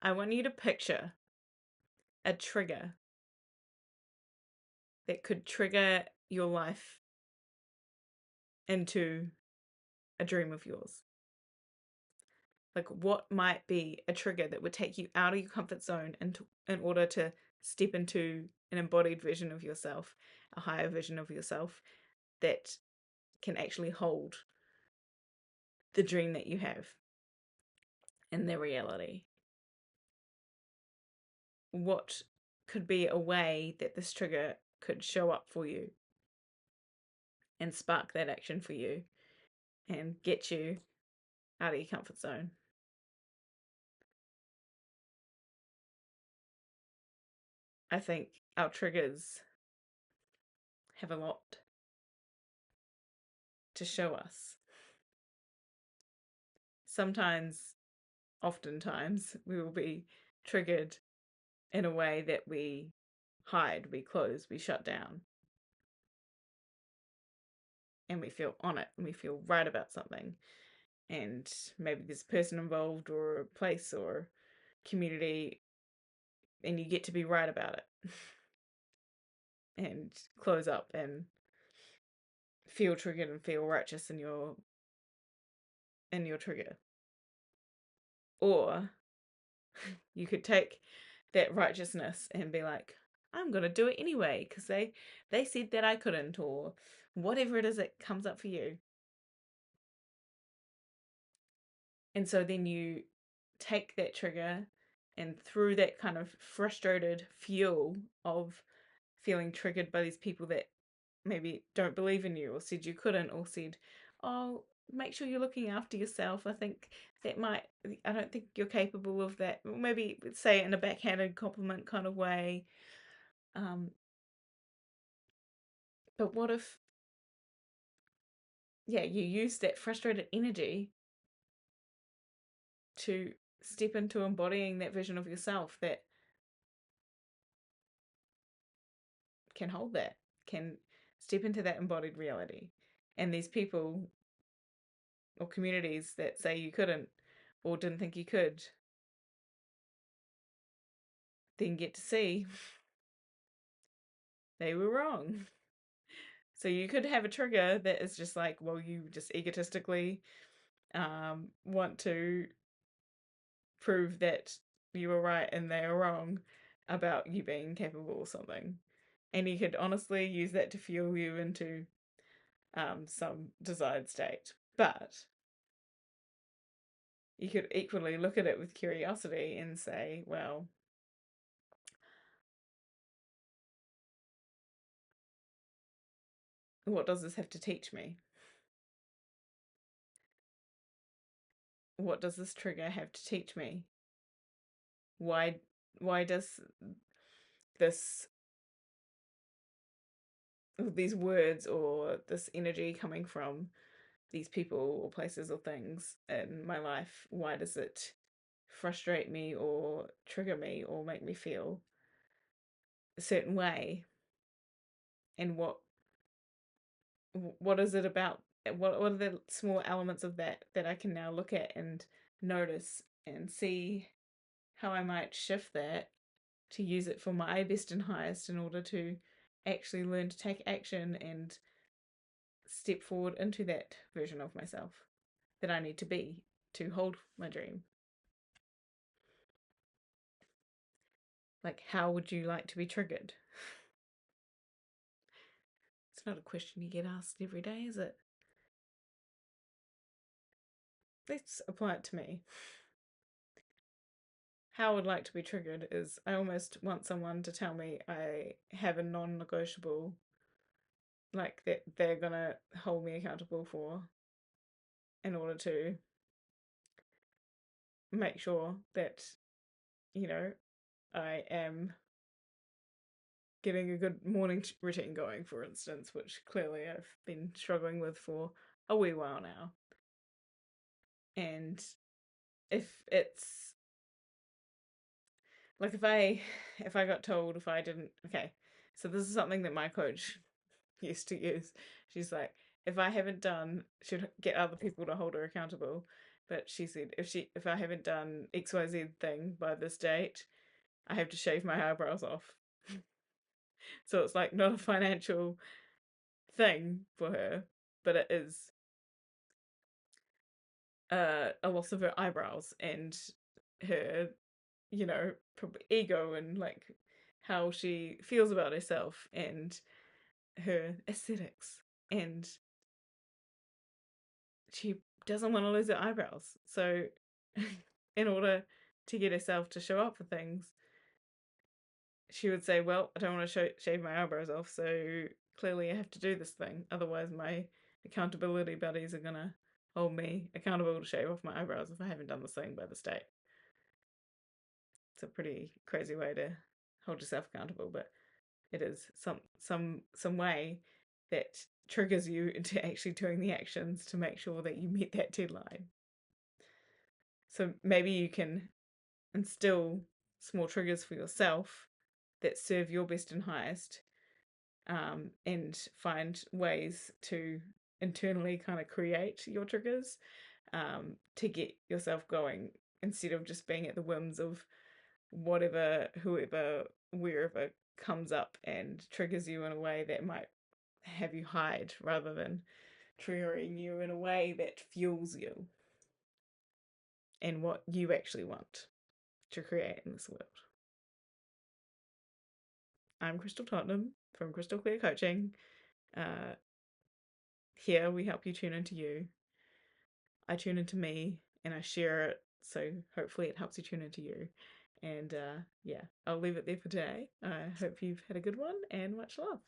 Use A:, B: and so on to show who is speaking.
A: I want you to picture a trigger that could trigger your life into a dream of yours. Like, what might be a trigger that would take you out of your comfort zone in order to step into an embodied version of yourself, a higher version of yourself that can actually hold the dream that you have in their reality? What could be a way that this trigger could show up for you and spark that action for you and get you out of your comfort zone? I think our triggers have a lot to show us. Sometimes, oftentimes, we will be triggered in a way that we hide, we close, we shut down, and we feel on it and we feel right about something. And maybe there's a person involved or a place or community, and you get to be right about it and close up and feel triggered and feel righteous in your trigger. Or you could take that righteousness and be like, I'm gonna do it anyway because they said that I couldn't, or whatever it is that comes up for you. And so then you take that trigger, and through that kind of frustrated fuel of feeling triggered by these people that maybe don't believe in you or said you couldn't or said, oh, make sure you're looking after yourself. I don't think you're capable of that. Maybe say it in a backhanded compliment kind of way. Um, but what if, yeah, you use that frustrated energy to step into embodying that vision of yourself that can hold that, can step into that embodied reality. And these people or communities that say you couldn't or didn't think you could then get to see they were wrong. So you could have a trigger that is just like, well, you just egotistically want to prove that you were right and they are wrong about you being capable or something. And you could honestly use that to fuel you into some desired state. But you could equally look at it with curiosity and say, well, what does this have to teach me? What does this trigger have to teach me? Why why does this these words or this energy coming from these people or places or things in my life, why does it frustrate me or trigger me or make me feel a certain way? And what is it about, what are the small elements of that I can now look at and notice and see how I might shift that to use it for my best and highest in order to actually learn to take action and step forward into that version of myself that I need to be to hold my dream. Like, how would you like to be triggered? It's not a question you get asked every day, is it? Let's apply it to me. How I would like to be triggered is I almost want someone to tell me I have a non negotiable, like that they're gonna hold me accountable for in order to make sure that, you know, I am getting a good morning routine going, for instance, which clearly I've been struggling with for a wee while now. And if it's like if I got told if I didn't, okay, so this is something that my coach used to use. She's like, if I haven't done, should get other people to hold her accountable. but she said if I haven't done XYZ thing by this date, I have to shave my eyebrows off. So it's like not a financial thing for her, but it is a loss of her eyebrows and her, probably ego and like how she feels about herself and her aesthetics. And she doesn't want to lose her eyebrows. So, in order to get herself to show up for things, she would say, well, I don't want to shave my eyebrows off, so clearly I have to do this thing. Otherwise, my accountability buddies are going to hold me accountable to shave off my eyebrows if I haven't done this thing by this date. It's a pretty crazy way to hold yourself accountable, but it is some way that triggers you into actually doing the actions to make sure that you meet that deadline. So maybe you can instill small triggers for yourself that serve your best and highest, and find ways to internally kind of create your triggers, to get yourself going instead of just being at the whims of whatever, whoever, wherever comes up and triggers you in a way that might have you hide rather than triggering you in a way that fuels you and what you actually want to create in this world. I'm Crystal Tottenham from Crystal Clear Coaching. Here we help you tune into you. I tune into me and I share it, so hopefully it helps you tune into you. And yeah, I'll leave it there for today. I hope you've had a good one and much love.